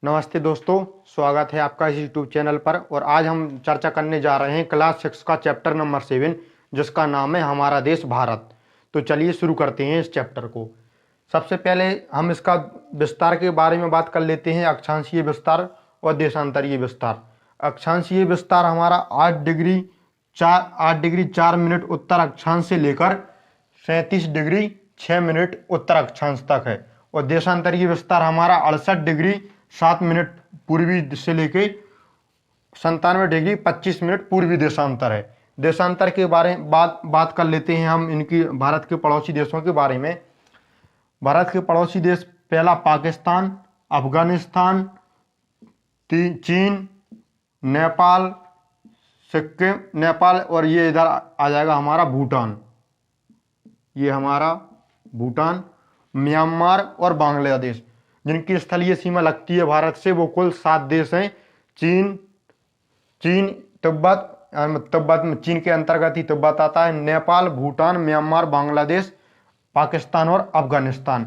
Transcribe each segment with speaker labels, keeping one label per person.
Speaker 1: नमस्ते दोस्तों, स्वागत है आपका इस यूट्यूब चैनल पर। और आज हम चर्चा करने जा रहे हैं क्लास 6 का चैप्टर नंबर 7, जिसका नाम है हमारा देश भारत। तो चलिए शुरू करते हैं इस चैप्टर को। सबसे पहले हम इसका विस्तार के बारे में बात कर लेते हैं, अक्षांशीय विस्तार और देशांतरीय विस्तार। अक्षांशीय विस्तार हमारा 8 डिग्री 4 मिनट उत्तर अक्षांश से लेकर 37 डिग्री 6 मिनट उत्तर अक्षांश तक है। और देशांतरीय विस्तार हमारा 68 डिग्री 7 मिनट पूर्वी से लेके 97 डिग्री 25 मिनट पूर्वी देशांतर है। देशांतर के बारे में बात कर लेते हैं हम इनकी भारत के पड़ोसी देशों के बारे में। भारत के पड़ोसी देश पहला पाकिस्तान, अफगानिस्तान, चीन, नेपाल, सिक्किम, नेपाल, और ये इधर आ जाएगा हमारा भूटान। ये हमारा भूटान, म्यांमार और बांग्लादेश। जिनकी स्थलीय सीमा लगती है भारत से वो कुल 7 देश हैं। तिब्बत में चीन के अंतर्गत ही तिब्बत आता है। नेपाल, भूटान, म्यांमार, बांग्लादेश, पाकिस्तान और अफगानिस्तान।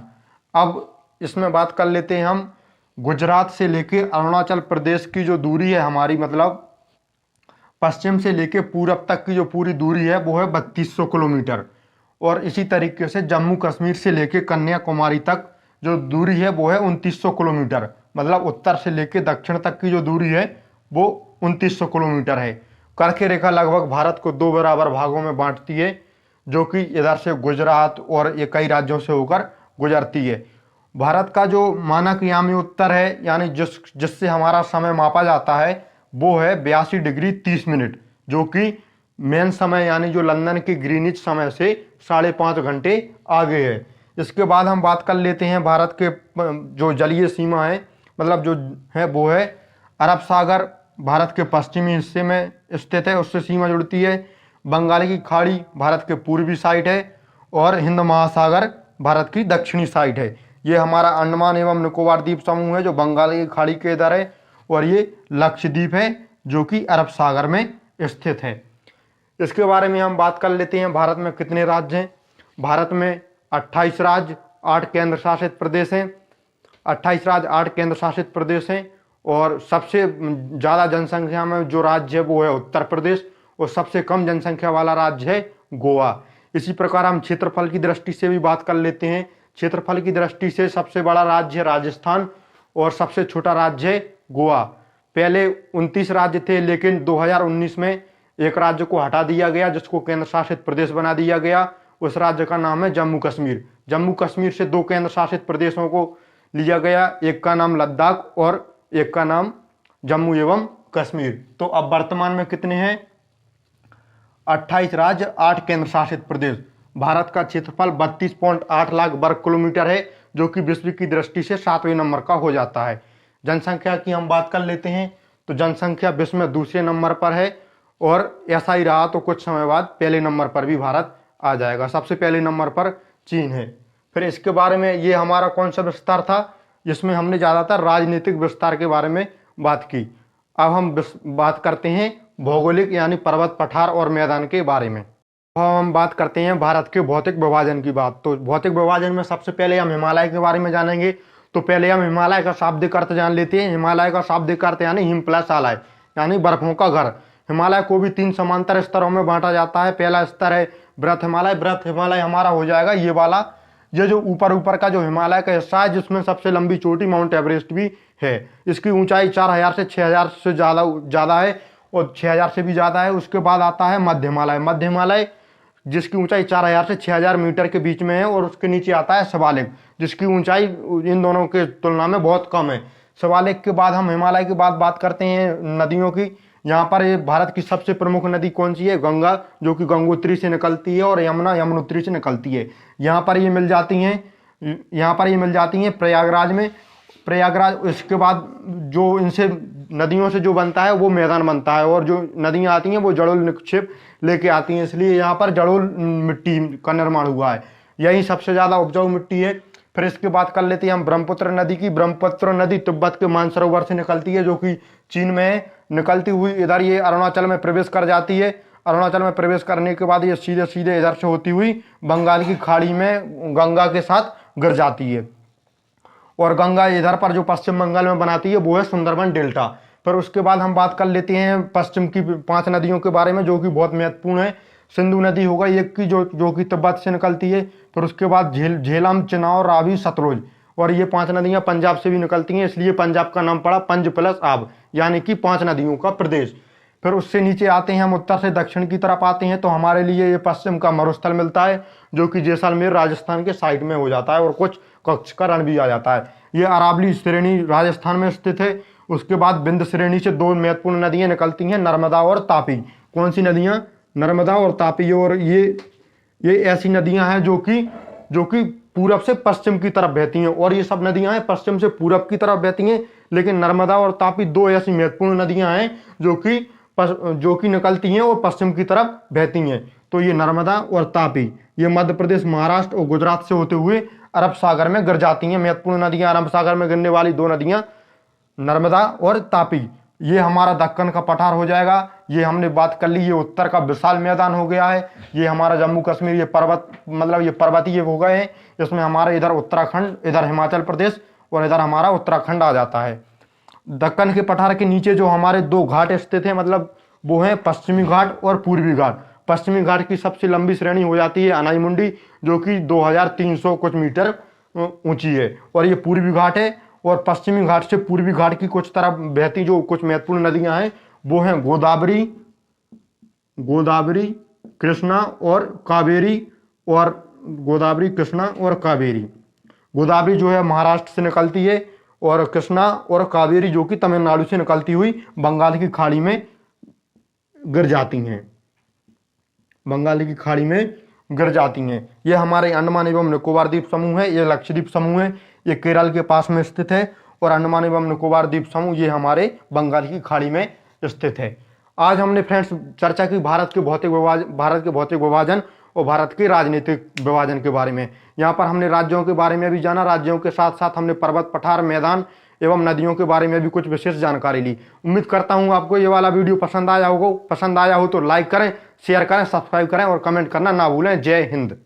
Speaker 1: अब इसमें बात कर लेते हैं हम गुजरात से लेके अरुणाचल प्रदेश की जो दूरी है हमारी, मतलब पश्चिम से लेके पूरब तक की जो पूरी दूरी है वो है 3200 किलोमीटर। और इसी तरीके से जम्मू कश्मीर से लेके कन्याकुमारी तक जो दूरी है वो है 2900 किलोमीटर। मतलब उत्तर से लेके दक्षिण तक की जो दूरी है वो 2900 किलोमीटर है। कर्क रेखा लगभग भारत को 2 बराबर भागों में बांटती है, जो कि इधर से गुजरात और ये कई राज्यों से होकर गुजरती है। भारत का जो मानक यामी उत्तर है, यानी जिससे हमारा समय मापा जाता है, वो है 82 डिग्री 30 मिनट, जो कि मेन समय यानी जो लंदन के ग्रीनिच समय से 5.5 घंटे आगे है। इसके बाद हम बात कर लेते हैं भारत के जो जलीय सीमा है, मतलब जो है वो है अरब सागर भारत के पश्चिमी हिस्से में स्थित है, उससे सीमा जुड़ती है। बंगाल की खाड़ी भारत के पूर्वी साइड है और हिंद महासागर भारत की दक्षिणी साइड है। ये हमारा अंडमान एवं निकोबार द्वीप समूह है जो बंगाल की खाड़ी के इधर है, और ये लक्षद्वीप है जो कि अरब सागर में स्थित है। इसके बारे में हम बात कर लेते हैं भारत में कितने राज्य हैं। भारत में 28 राज्य 8 केंद्र शासित प्रदेश हैं। 28 राज्य 8 केंद्र शासित प्रदेश हैं। और सबसे ज़्यादा जनसंख्या में जो राज्य है वो है उत्तर प्रदेश, और सबसे कम जनसंख्या वाला राज्य है गोवा। इसी प्रकार हम क्षेत्रफल की दृष्टि से भी बात कर लेते हैं। क्षेत्रफल की दृष्टि से सबसे बड़ा राज्य है राजस्थान और सबसे छोटा राज्य है गोवा। पहले 29 राज्य थे, लेकिन 2019 में एक राज्य को हटा दिया गया जिसको केंद्र शासित प्रदेश बना दिया गया। उस राज्य का नाम है जम्मू कश्मीर। जम्मू कश्मीर से 2 केंद्र शासित प्रदेशों को लिया गया, एक का नाम लद्दाख और एक का नाम जम्मू एवं कश्मीर। तो अब वर्तमान में कितने हैं? 28 राज्य 8 केंद्र शासित प्रदेश। भारत का क्षेत्रफल 32.8 लाख वर्ग किलोमीटर है, जो कि विश्व की दृष्टि से 7वें नंबर का हो जाता है। जनसंख्या की हम बात कर लेते हैं तो जनसंख्या विश्व में दूसरे नंबर पर है, और ऐसा ही रहा तो कुछ समय बाद पहले नंबर पर भी भारत आ जाएगा। सबसे पहले नंबर पर चीन है। फिर इसके बारे में, ये हमारा कौन सा विस्तार था जिसमें हमने ज़्यादातर राजनीतिक विस्तार के बारे में बात की। अब हम बात करते हैं भौगोलिक यानी पर्वत पठार और मैदान के बारे में। अब हम बात करते हैं भारत के भौतिक विभाजन की बात। तो भौतिक विभाजन में सबसे पहले हम हिमालय के बारे में जानेंगे। तो पहले हम हिमालय का शाब्दिक अर्थ जान लेते हैं। हिमालय का शाब्दिक अर्थ यानी हिम प्लस आलय, यानी बर्फों का घर। हिमालय को भी 3 समांतर स्तरों में बांटा जाता है। पहला स्तर है बृहत हिमालय। बृहत हिमालय हमारा हो जाएगा ये वाला, ये जो ऊपर का जो हिमालय का हिस्सा है, जिसमें सबसे लंबी चोटी माउंट एवरेस्ट भी है। इसकी ऊंचाई 4000 से 6000 से ज़्यादा है, और 6000 से भी ज़्यादा है। उसके बाद आता है मध्य हिमालय। मध्य हिमालय जिसकी ऊंचाई 4000 से 6000 मीटर के बीच में है, और उसके नीचे आता है शिवालिक, जिसकी ऊंचाई इन दोनों के तुलना में बहुत कम है। शिवालिक के बाद हम हिमालय के बाद बात करते हैं नदियों की। यहाँ पर ये भारत की सबसे प्रमुख नदी कौन सी है? गंगा, जो कि गंगोत्री से निकलती है, और यमुना यमुनोत्री से निकलती है। यहाँ पर ये मिल जाती हैं प्रयागराज में। प्रयागराज, इसके बाद जो इनसे नदियों से जो बनता है वो मैदान बनता है, और जो नदियाँ आती हैं वो जड़ोल निक्षेप लेके आती हैं, इसलिए यहाँ पर जड़ोल मिट्टी का निर्माण हुआ है। यही सबसे ज़्यादा उपजाऊ मिट्टी है। फिर इसके बाद कर लेते हैं हम ब्रह्मपुत्र नदी की। ब्रह्मपुत्र नदी तिब्बत के मानसरोवर से निकलती है, जो कि चीन में है। निकलती हुई इधर ये अरुणाचल में प्रवेश कर जाती है। अरुणाचल में प्रवेश करने के बाद ये सीधे सीधे इधर से होती हुई बंगाल की खाड़ी में गंगा के साथ गिर जाती है। और गंगा इधर पर जो पश्चिम बंगाल में बनाती है वो है सुंदरबन डेल्टा। फिर उसके बाद हम बात कर लेते हैं पश्चिम की 5 नदियों के बारे में जो कि बहुत महत्वपूर्ण है। सिंधु नदी होगा एक की जो कि तिब्बत से निकलती है। फिर उसके बाद झेलम, चिनाब, रावी, सतलुज, और ये 5 नदियां पंजाब से भी निकलती हैं, इसलिए पंजाब का नाम पड़ा पंज प्लस आब, यानी कि 5 नदियों का प्रदेश। फिर उससे नीचे आते हैं हम, उत्तर से दक्षिण की तरफ आते हैं तो हमारे लिए ये पश्चिम का मरुस्थल मिलता है जो कि जैसलमेर राजस्थान के साइड में हो जाता है, और कुछ कच्छ का रण भी आ जाता है। ये अरावली श्रेणी राजस्थान में स्थित है। उसके बाद विंध्य श्रेणी से 2 महत्वपूर्ण नदियां निकलती हैं, नर्मदा और तापी। कौन सी नदियां? नर्मदा और तापी। और ये ऐसी नदियां हैं जो कि पूरब से पश्चिम की तरफ बहती हैं, और ये सब नदियां हैं पश्चिम से पूरब की तरफ बहती हैं। लेकिन नर्मदा और तापी 2 ऐसी महत्वपूर्ण नदियां हैं जो कि निकलती हैं और पश्चिम की तरफ बहती हैं। तो ये नर्मदा और तापी ये मध्य प्रदेश, महाराष्ट्र और गुजरात से होते हुए अरब सागर में गिर जाती हैं। महत्वपूर्ण नदियां, अरब सागर में गिरने वाली 2 नदियां नर्मदा और तापी। ये हमारा दक्कन का पठार हो जाएगा। ये हमने बात कर ली, ये उत्तर का विशाल मैदान हो गया है। ये हमारा जम्मू कश्मीर, ये पर्वत मतलब ये पर्वतीय हो गए हैं। इसमें हमारा इधर उत्तराखंड, इधर हिमाचल प्रदेश और इधर हमारा उत्तराखंड आ जाता है। दक्कन के पठार के नीचे जो हमारे 2 घाट स्थित हैं, मतलब वो हैं पश्चिमी घाट और पूर्वी घाट। पश्चिमी घाट की सबसे लंबी श्रेणी हो जाती है अनाई मुंडी जो कि 2300 कुछ मीटर ऊंची है, और ये पूर्वी घाट है। और पश्चिमी घाट से पूर्वी घाट की कुछ तरफ बहती जो कुछ महत्वपूर्ण नदियां हैं वो हैं गोदावरी, कृष्णा और कावेरी। और गोदावरी, कृष्णा और कावेरी। गोदावरी जो है महाराष्ट्र से निकलती है, और कृष्णा और कावेरी जो कि तमिलनाडु से निकलती हुई बंगाल की खाड़ी में गिर जाती हैं, बंगाल की खाड़ी में गिर जाती हैं। ये हमारे अंडमान एवं निकोबार द्वीप समूह है, ये लक्षद्वीप समूह है, ये केरल के पास में स्थित है। और अंडमान एवं निकोबार द्वीप समूह ये हमारे बंगाल की खाड़ी में स्थित है। आज हमने फ्रेंड्स चर्चा की भारत के भौतिक विभाजन और भारत के राजनीतिक विभाजन के बारे में। यहाँ पर हमने राज्यों के बारे में भी जाना, राज्यों के साथ साथ हमने पर्वत, पठार, मैदान एवं नदियों के बारे में भी कुछ विशेष जानकारी ली। उम्मीद करता हूँ आपको ये वाला वीडियो पसंद आया हो तो लाइक करें, शेयर करें, सब्सक्राइब करें और कमेंट करना ना भूलें। जय हिंद।